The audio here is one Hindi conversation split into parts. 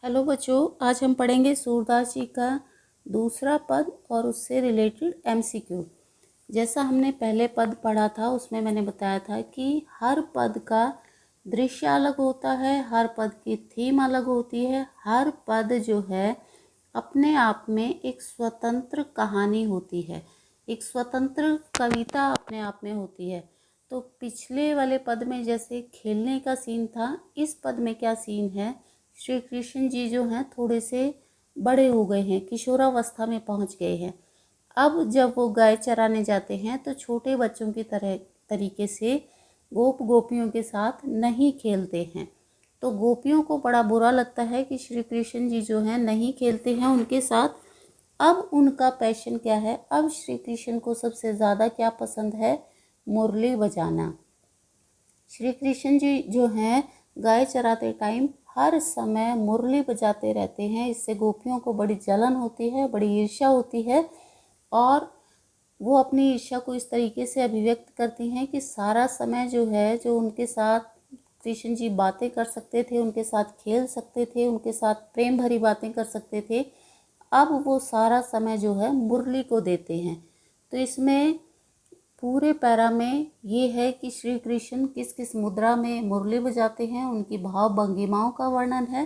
हेलो बच्चों, आज हम पढ़ेंगे सूरदास जी का दूसरा पद और उससे रिलेटेड एमसीक्यू। जैसा हमने पहले पद पढ़ा था उसमें मैंने बताया था कि हर पद का दृश्य अलग होता है, हर पद की थीम अलग होती है, हर पद जो है अपने आप में एक स्वतंत्र कहानी होती है, एक स्वतंत्र कविता अपने आप में होती है। तो पिछले वाले पद में जैसे खेलने का सीन था, इस पद में क्या सीन है, श्री कृष्ण जी जो हैं थोड़े से बड़े हो गए हैं, किशोरावस्था में पहुंच गए हैं। अब जब वो गाय चराने जाते हैं तो छोटे बच्चों की तरह तरीके से गोप गोपियों के साथ नहीं खेलते हैं। तो गोपियों को बड़ा बुरा लगता है कि श्री कृष्ण जी जो हैं नहीं खेलते हैं उनके साथ। अब उनका पैशन क्या है, अब श्री कृष्ण को सबसे ज़्यादा क्या पसंद है, मुरली बजाना। श्री कृष्ण जी जो हैं गाय चराते टाइम हर समय मुरली बजाते रहते हैं। इससे गोपियों को बड़ी जलन होती है, बड़ी ईर्ष्या होती है और वो अपनी ईर्ष्या को इस तरीके से अभिव्यक्त करती हैं कि सारा समय जो है, जो उनके साथ कृष्ण जी बातें कर सकते थे, उनके साथ खेल सकते थे, उनके साथ प्रेम भरी बातें कर सकते थे, अब वो सारा समय जो है मुरली को देते हैं। तो इसमें पूरे पैरा में ये है कि श्री कृष्ण किस किस मुद्रा में मुरली बजाते हैं, उनकी भाव भंगिमाओं का वर्णन है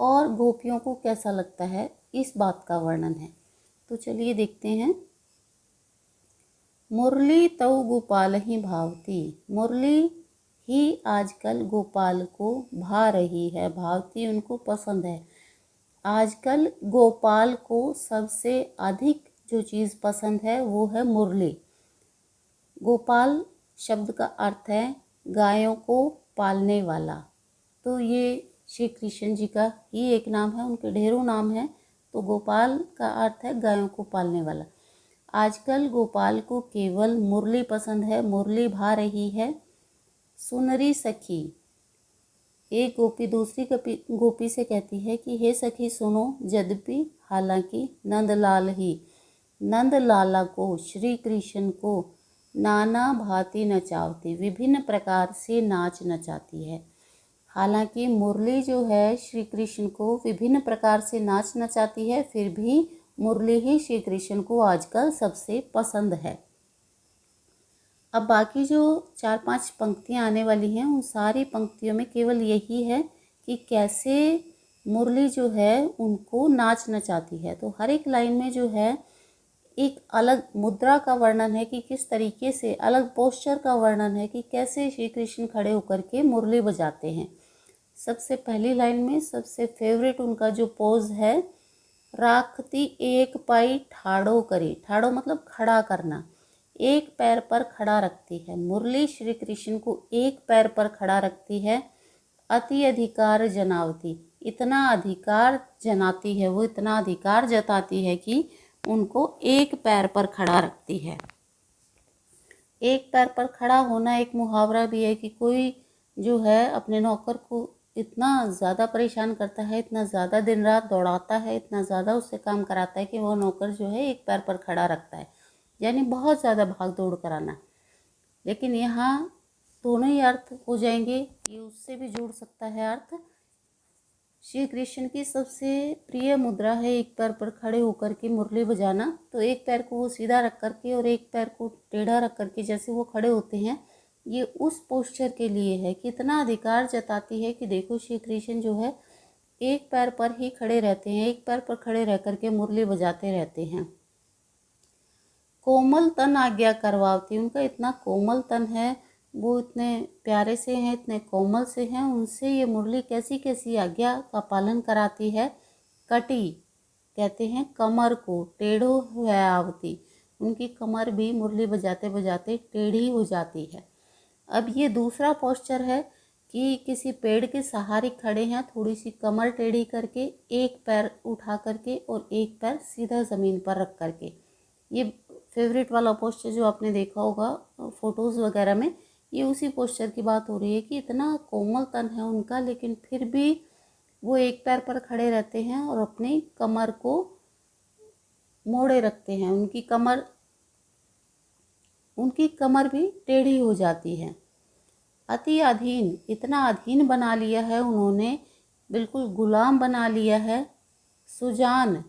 और गोपियों को कैसा लगता है इस बात का वर्णन है। तो चलिए देखते हैं। मुरली तऊ गोपाल ही भावती, मुरली ही आजकल गोपाल को भा रही है, भावती उनको पसंद है। आजकल गोपाल को सबसे अधिक जो चीज़ पसंद है वो है मुरली। गोपाल शब्द का अर्थ है गायों को पालने वाला। तो ये श्री कृष्ण जी का ही एक नाम है, उनके ढेरों नाम हैं। तो गोपाल का अर्थ है गायों को पालने वाला। आजकल गोपाल को केवल मुरली पसंद है, मुरली भा रही है। सुनरी सखी, एक गोपी दूसरी गोपी से कहती है कि हे सखी सुनो, यद्यपि हालांकि नंदलाल ही, नंद लाला को, श्री कृष्ण को नाना भांति नचावती, विभिन्न प्रकार से नाच नचाती है। हालांकि मुरली जो है श्री कृष्ण को विभिन्न प्रकार से नाच नचाती है, फिर भी मुरली ही श्री कृष्ण को आजकल सबसे पसंद है। अब बाकी जो 4-5 पंक्तियाँ आने वाली हैं उन सारी पंक्तियों में केवल यही है कि कैसे मुरली जो है उनको नाच नचाती है। तो हर एक लाइन में जो है एक अलग मुद्रा का वर्णन है कि किस तरीके से, अलग पोस्चर का वर्णन है कि कैसे श्री कृष्ण खड़े होकर के मुरली बजाते हैं। सबसे पहली लाइन में सबसे फेवरेट उनका जो पोज है, राखती एक पाई ठाड़ो करे, ठाड़ो मतलब खड़ा करना, एक पैर पर खड़ा रखती है। मुरली श्री कृष्ण को एक पैर पर खड़ा रखती है। अति अधिकार जनावती, इतना अधिकार जनाती है, वो इतना अधिकार जताती है कि उनको एक पैर पर खड़ा रखती है। एक पैर पर खड़ा होना एक मुहावरा भी है कि कोई जो है अपने नौकर को इतना ज़्यादा परेशान करता है, इतना ज़्यादा दिन रात दौड़ाता है, इतना ज़्यादा उससे काम कराता है कि वो नौकर जो है एक पैर पर खड़ा रखता है, यानी बहुत ज़्यादा भाग दौड़ कराना। लेकिन यहाँ दोनों ही अर्थ हो जाएंगे, ये उससे भी जुड़ सकता है अर्थ। श्री कृष्ण की सबसे प्रिय मुद्रा है एक पैर पर खड़े होकर के मुरली बजाना। तो एक पैर को वो सीधा रख करके और एक पैर को टेढ़ा रख करके जैसे वो खड़े होते हैं, ये उस पोस्चर के लिए है कि इतना अधिकार जताती है कि देखो श्री कृष्ण जो है एक पैर पर ही खड़े रहते हैं, एक पैर पर खड़े रह करके मुरली बजाते रहते हैं। कोमल तन आज्ञा करवाती, उनका इतना कोमल तन है, वो इतने प्यारे से हैं, इतने कोमल से हैं, उनसे ये मुरली कैसी कैसी आज्ञा का पालन कराती है। कटी कहते हैं कमर को, टेढ़ो है आवती, उनकी कमर भी मुरली बजाते बजाते टेढ़ी हो जाती है। अब ये दूसरा पोस्चर है कि किसी पेड़ के सहारे खड़े हैं, थोड़ी सी कमर टेढ़ी करके, एक पैर उठा करके और एक पैर सीधा ज़मीन पर रख करके। ये फेवरेट वाला पोस्चर जो आपने देखा होगा फोटोज़ वगैरह में, ये उसी पोस्चर की बात हो रही है कि इतना कोमल तन है उनका, लेकिन फिर भी वो एक पैर पर खड़े रहते हैं और अपनी कमर को मोड़े रखते हैं। उनकी कमर भी टेढ़ी हो जाती है। अति अधीन, इतना अधीन बना लिया है उन्होंने बिल्कुल गुलाम बना लिया है। सुजान,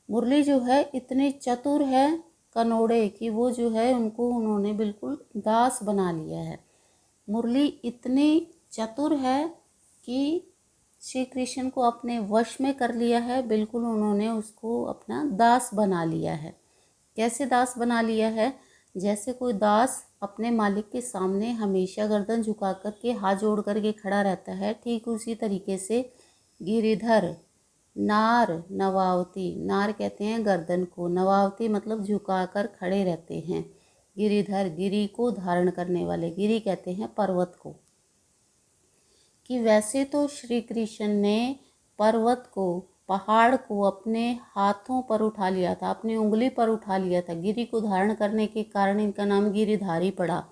मुरली जो है इतनी चतुर है कनोड़े कि वो जो है उनको उन्होंने बिल्कुल दास बना लिया है। मुरली इतनी चतुर है कि श्री कृष्ण को अपने वश में कर लिया है, बिल्कुल उन्होंने उसको अपना दास बना लिया है। कैसे दास बना लिया है? जैसे कोई दास अपने मालिक के सामने हमेशा गर्दन झुका कर के हाथ जोड़ कर के खड़ा रहता है, ठीक उसी तरीके से गिरिधर, नार, नवावती, नार कहते हैं गर्दन को, नवावती मतलब झुका कर खड़े रहते हैं। गिरिधर, गिरी को धारण करने वाले, गिरी कहते हैं पर्वत को। कि वैसे तो श्री कृष्ण ने पर्वत को, पहाड़ को अपने हाथों पर उठा लिया था, अपनी उंगली पर उठा लिया था। गिरी को धारण करने के कारण इनका नाम गिरिधारी पड़ा।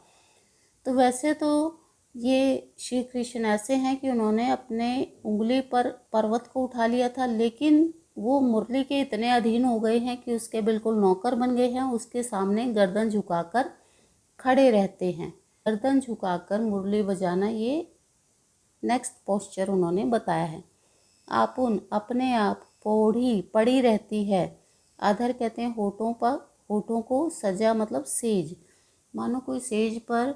तो वैसे तो ये श्री कृष्ण ऐसे हैं कि उन्होंने अपने उंगली पर पर्वत को उठा लिया था, लेकिन वो मुरली के इतने अधीन हो गए हैं कि उसके बिल्कुल नौकर बन गए हैं। उसके सामने गर्दन झुकाकर खड़े रहते हैं। गर्दन झुकाकर मुरली बजाना, ये नेक्स्ट पोस्चर उन्होंने बताया है। आपुन, अपने आप, पौड़ी, पड़ी रहती है। अधर कहते हैं होठों पर, होठों को, सजा मतलब सेज, मानो कोई सेज पर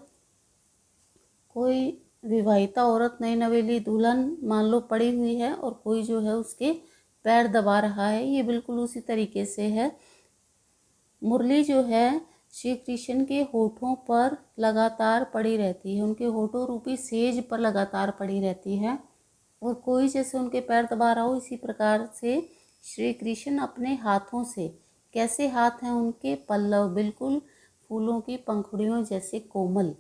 कोई विवाहिता औरत, नई नवेली दुल्हन मान लो पड़ी हुई है और कोई जो है उसके पैर दबा रहा है, ये बिल्कुल उसी तरीके से है। मुरली जो है श्री कृष्ण के होठों पर लगातार पड़ी रहती है, उनके होठों रूपी सेज पर लगातार पड़ी रहती है। और कोई जैसे उनके पैर दबा रहा हो, इसी प्रकार से श्री कृष्ण अपने हाथों से, कैसे हाथ हैं उनके, पल्लव, बिल्कुल फूलों की पंखुड़ियों जैसे कोमल,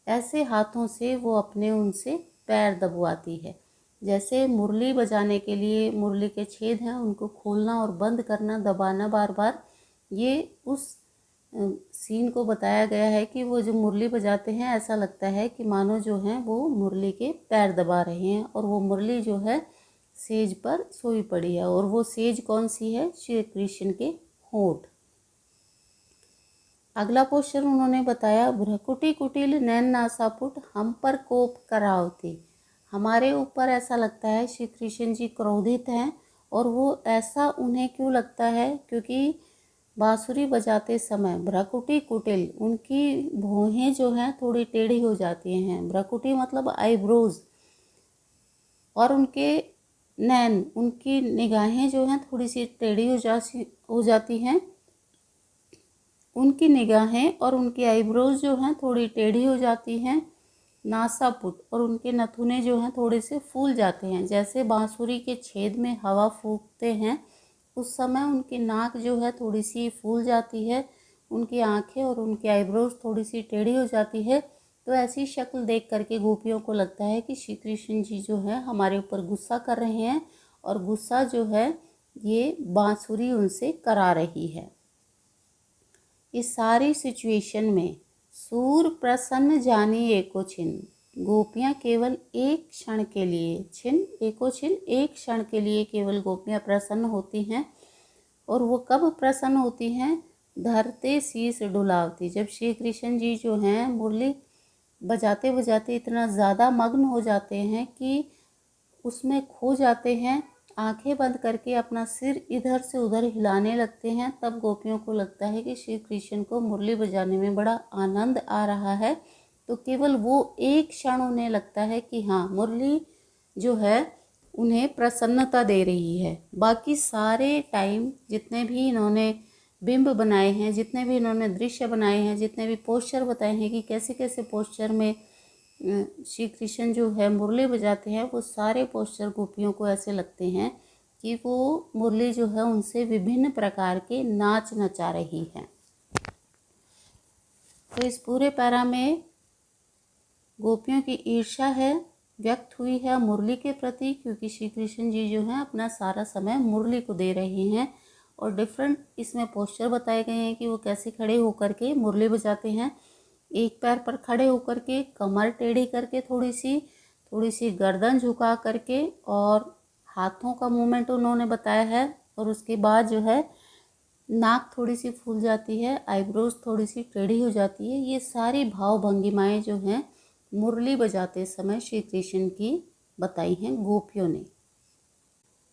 ऐसे हाथों से वो अपने उनसे पैर दबवाती है। जैसे मुरली बजाने के लिए मुरली के छेद हैं, उनको खोलना और बंद करना, दबाना बार बार, ये उस सीन को बताया गया है कि वो जो मुरली बजाते हैं ऐसा लगता है कि मानो जो हैं वो मुरली के पैर दबा रहे हैं, और वो मुरली जो है सेज पर सोई पड़ी है। और वो सेज कौन सी है? श्री कृष्ण के होठ। अगला क्वेश्चन उन्होंने बताया, भ्रकुटी कुटिल नैन नासापुट हम पर कोप करावती। हमारे ऊपर ऐसा लगता है श्री कृष्ण जी क्रोधित हैं, और वो ऐसा उन्हें क्यों लगता है? क्योंकि बांसुरी बजाते समय भ्रकुटी कुटिल, उनकी भौहें जो हैं थोड़ी टेढ़ी हो जाती हैं। भ्रकुटी मतलब आईब्रोज, और उनके नैन, उनकी निगाहें जो हैं थोड़ी सी टेढ़ी हो जाती हैं। उनकी निगाहें और उनकी आईब्रोज जो हैं थोड़ी टेढ़ी हो जाती हैं। नासापुट, और उनके नथुने जो हैं थोड़े से फूल जाते हैं। जैसे बांसुरी के छेद में हवा फूंकते हैं उस समय उनकी नाक जो है थोड़ी सी फूल जाती है, उनकी आंखें और उनकी आईब्रोज थोड़ी सी टेढ़ी हो जाती है। तो ऐसी शक्ल देख करके गोपियों को लगता है कि श्री कृष्ण जी जो है हमारे ऊपर गुस्सा कर रहे हैं, और गुस्सा जो है ये बांसुरी उनसे करा रही है। इस सारी सिचुएशन में सूर प्रसन्न जानी एको छिन, गोपियाँ केवल एक क्षण के लिए, छिन एको छिन, एक क्षण के लिए केवल गोपियाँ प्रसन्न होती हैं। और वो कब प्रसन्न होती हैं? धरते शीस डुलावती, जब श्री कृष्ण जी जो हैं मुरली बजाते बजाते इतना ज़्यादा मग्न हो जाते हैं कि उसमें खो जाते हैं, आंखें बंद करके अपना सिर इधर से उधर हिलाने लगते हैं, तब गोपियों को लगता है कि श्री कृष्ण को मुरली बजाने में बड़ा आनंद आ रहा है। तो केवल वो एक क्षण उन्हें लगता है कि हाँ, मुरली जो है उन्हें प्रसन्नता दे रही है। बाकी सारे टाइम जितने भी इन्होंने बिंब बनाए हैं, जितने भी इन्होंने दृश्य बनाए हैं, जितने भी पोस्चर बताए हैं कि कैसे कैसे पोस्चर में श्री कृष्ण जो है मुरली बजाते हैं, वो सारे पोस्चर गोपियों को ऐसे लगते हैं कि वो मुरली जो है उनसे विभिन्न प्रकार के नाच नचा रही है। तो इस पूरे पैरा में गोपियों की ईर्ष्या है व्यक्त हुई है मुरली के प्रति, क्योंकि श्री कृष्ण जी जो हैं अपना सारा समय मुरली को दे रहे हैं। और डिफरेंट इसमें पोस्चर बताए गए हैं कि वो कैसे खड़े होकर के मुरली बजाते हैं। एक पैर पर खड़े होकर के, कमर टेढ़ी करके, थोड़ी सी गर्दन झुका करके, और हाथों का मूवमेंट उन्होंने बताया है। और उसके बाद जो है नाक थोड़ी सी फूल जाती है, आईब्रोज थोड़ी सी टेढ़ी हो जाती है। ये सारी भाव भंगिमाएँ जो हैं मुरली बजाते समय श्री कृष्ण की बताई हैं गोपियों ने।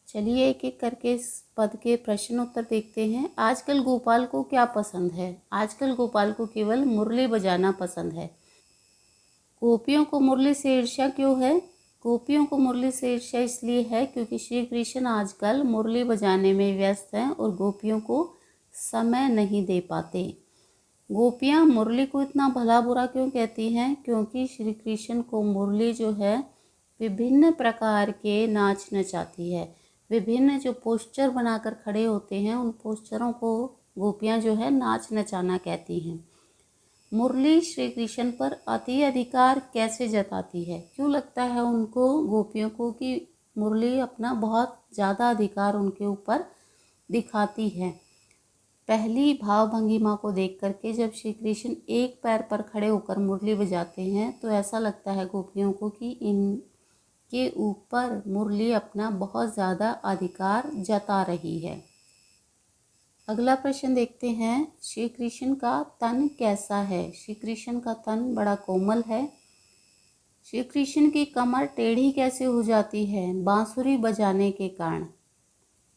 चलिए एक एक करके इस पद के प्रश्न उत्तर देखते हैं। आजकल गोपाल को क्या पसंद है? आजकल गोपाल को केवल मुरली बजाना पसंद है। गोपियों को मुरली से ईर्ष्या क्यों है? गोपियों को मुरली से ईर्ष्या इसलिए है क्योंकि श्री कृष्ण आजकल मुरली बजाने में व्यस्त हैं और गोपियों को समय नहीं दे पाते। गोपियाँ मुरली को इतना भला बुरा क्यों कहती हैं? क्योंकि श्री कृष्ण को मुरली जो है विभिन्न प्रकार के नाच नचाती है। विभिन्न जो पोस्चर बनाकर खड़े होते हैं उन पोस्चरों को गोपियाँ जो है नाच नचाना कहती हैं। मुरली श्री कृष्ण पर अति अधिकार कैसे जताती है? क्यों लगता है उनको गोपियों को कि मुरली अपना बहुत ज़्यादा अधिकार उनके ऊपर दिखाती है? पहली भाव भंगिमा को देख करके जब श्री कृष्ण एक पैर पर खड़े होकर मुरली बजाते हैं तो ऐसा लगता है गोपियों को कि इनके ऊपर मुरली अपना बहुत ज़्यादा अधिकार जता रही है। अगला प्रश्न देखते हैं। श्री कृष्ण का तन कैसा है? श्री कृष्ण का तन बड़ा कोमल है। श्री कृष्ण की कमर टेढ़ी कैसे हो जाती है? बांसुरी बजाने के कारण।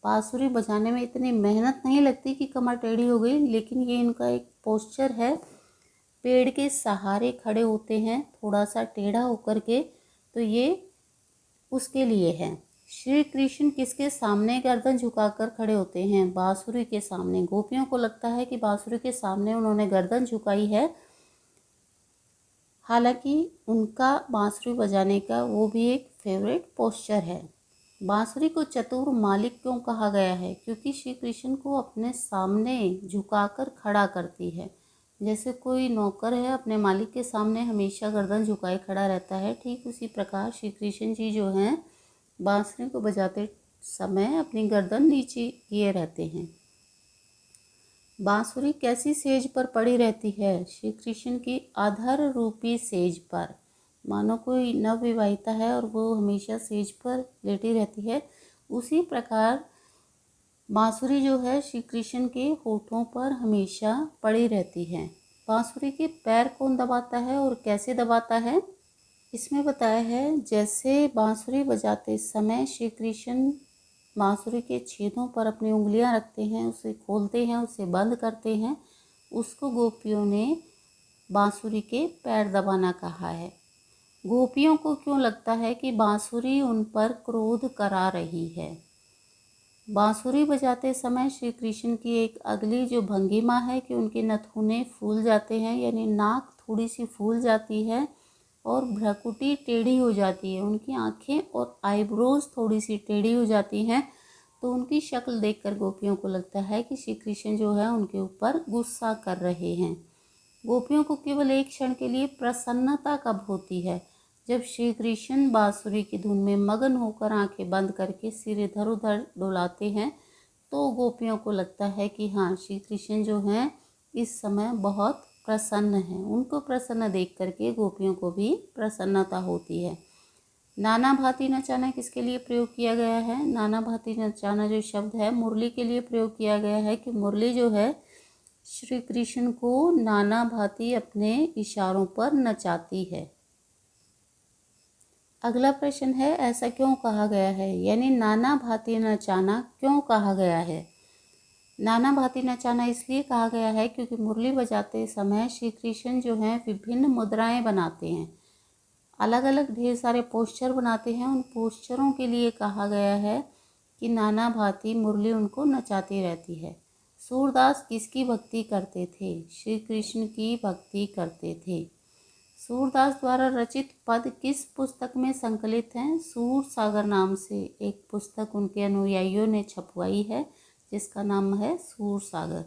बांसुरी बजाने में इतनी मेहनत नहीं लगती कि कमर टेढ़ी हो गई, लेकिन ये इनका एक पोस्चर है, पेड़ के सहारे खड़े होते हैं थोड़ा सा टेढ़ा होकर के, तो ये उसके लिए है। श्री कृष्ण किसके सामने गर्दन झुकाकर खड़े होते हैं? बांसुरी के सामने। गोपियों को लगता है कि बांसुरी के सामने उन्होंने गर्दन झुकाई है, हालांकि उनका बांसुरी बजाने का वो भी एक फेवरेट पोस्चर है। बांसुरी को चतुर मालिक क्यों कहा गया है? क्योंकि श्री कृष्ण को अपने सामने झुकाकर खड़ा करती है। जैसे कोई नौकर है अपने मालिक के सामने हमेशा गर्दन झुकाए खड़ा रहता है, ठीक उसी प्रकार श्री कृष्ण जी जो हैं बांसुरी को बजाते समय अपनी गर्दन नीचे किए रहते हैं। बांसुरी कैसी सेज पर पड़ी रहती है? श्री कृष्ण की अधर रूपी सेज पर। मानो कोई नवविवाहिता है और वो हमेशा सेज पर लेटी रहती है, उसी प्रकार बांसुरी जो है श्री कृष्ण के होठों पर हमेशा पड़ी रहती है। बांसुरी के पैर कौन दबाता है और कैसे दबाता है? इसमें बताया है जैसे बांसुरी बजाते समय श्री कृष्ण बांसुरी के छेदों पर अपनी उंगलियां रखते हैं, उसे खोलते हैं, उसे बंद करते हैं, उसको गोपियों ने बांसुरी के पैर दबाना कहा है। गोपियों को क्यों लगता है कि बांसुरी उन पर क्रोध करा रही है? बांसुरी बजाते समय श्री कृष्ण की एक अगली जो भंगिमा है कि उनके नथुने फूल जाते हैं, यानी नाक थोड़ी सी फूल जाती है और भ्रुकुटी टेढ़ी हो जाती है, उनकी आंखें और आईब्रोज थोड़ी सी टेढ़ी हो जाती हैं, तो उनकी शक्ल देखकर गोपियों को लगता है कि श्री कृष्ण जो है उनके ऊपर गुस्सा कर रहे हैं। गोपियों को केवल एक क्षण के लिए प्रसन्नता कब होती है? जब श्री कृष्ण बांसुरी की धुन में मगन होकर आंखें बंद करके सिर इधर उधर डोलाते हैं, तो गोपियों को लगता है कि हाँ, श्री कृष्ण जो हैं इस समय बहुत प्रसन्न है। उनको प्रसन्न देख करके गोपियों को भी प्रसन्नता होती है। नाना भांति नचाना किसके लिए प्रयोग किया गया है? नाना भांति नचाना जो शब्द है मुरली के लिए प्रयोग किया गया है कि मुरली जो है श्री कृष्ण को नाना भांति अपने इशारों पर नचाती है। अगला प्रश्न है, ऐसा क्यों कहा गया है? यानी नाना भांति नचाना क्यों कहा गया है? नाना भांति नचाना इसलिए कहा गया है क्योंकि मुरली बजाते समय श्री कृष्ण जो हैं विभिन्न मुद्राएं बनाते हैं, अलग अलग ढेर सारे पोस्चर बनाते हैं। उन पोस्चरों के लिए कहा गया है कि नाना भांति मुरली उनको नचाती रहती है। सूरदास किसकी भक्ति करते थे? श्री कृष्ण की भक्ति करते थे। सूरदास द्वारा रचित पद किस पुस्तक में संकलित हैं? सूर सागर नाम से एक पुस्तक उनके अनुयायियों ने छपवाई है जिसका नाम है सूर सागर।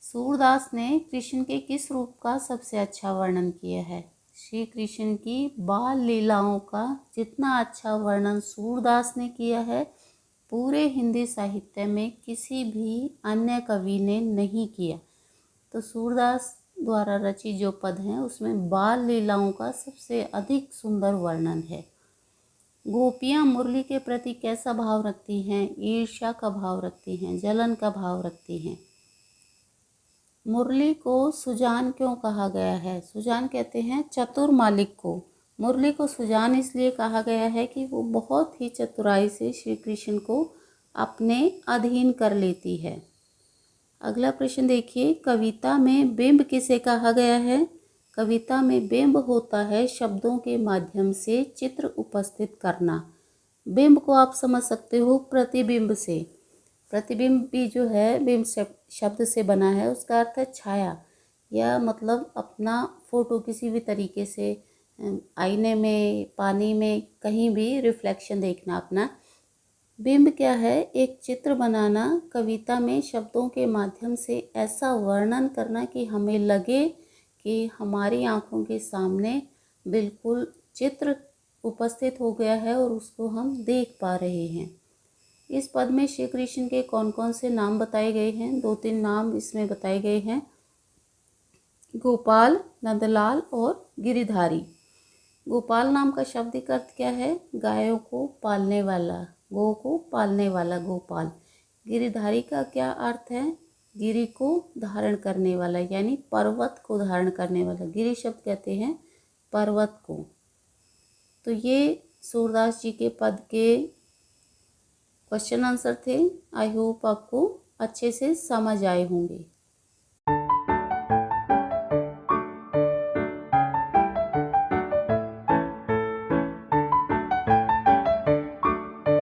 सूरदास ने कृष्ण के किस रूप का सबसे अच्छा वर्णन किया है? श्री कृष्ण की बाल लीलाओं का जितना अच्छा वर्णन सूरदास ने किया है, पूरे हिंदी साहित्य में किसी भी अन्य कवि ने नहीं किया। तो सूरदास द्वारा रचित जो पद हैं उसमें बाल लीलाओं का सबसे अधिक सुंदर वर्णन है। गोपियाँ मुरली के प्रति कैसा भाव रखती हैं? ईर्ष्या का भाव रखती हैं, जलन का भाव रखती हैं। मुरली को सुजान क्यों कहा गया है? सुजान कहते हैं चतुर मालिक को। मुरली को सुजान इसलिए कहा गया है कि वो बहुत ही चतुराई से श्री कृष्ण को अपने अधीन कर लेती है। अगला प्रश्न देखिए, कविता में बिंब किसे कहा गया है? कविता में बिंब होता है शब्दों के माध्यम से चित्र उपस्थित करना। बिंब को आप समझ सकते हो प्रतिबिंब से। प्रतिबिंब भी जो है बिंब शब्द से बना है, उसका अर्थ है छाया, या मतलब अपना फोटो किसी भी तरीके से आईने में, पानी में, कहीं भी रिफ्लेक्शन देखना अपना। बिंब क्या है? एक चित्र बनाना, कविता में शब्दों के माध्यम से ऐसा वर्णन करना कि हमें लगे कि हमारी आंखों के सामने बिल्कुल चित्र उपस्थित हो गया है और उसको हम देख पा रहे हैं। इस पद में श्री कृष्ण के कौन कौन से नाम बताए गए हैं? 2-3 नाम इसमें बताए गए हैं, गोपाल, नंदलाल और गिरिधारी। गोपाल नाम का शाब्दिक अर्थ क्या है? गायों को पालने वाला, गौ को पालने वाला गोपाल। गिरिधारी का क्या अर्थ है? गिरि को धारण करने वाला, यानी पर्वत को धारण करने वाला। गिरि शब्द कहते हैं पर्वत को। तो ये सूरदास जी के पद के क्वेश्चन आंसर थे। आई होप आपको अच्छे से समझ आए होंगे।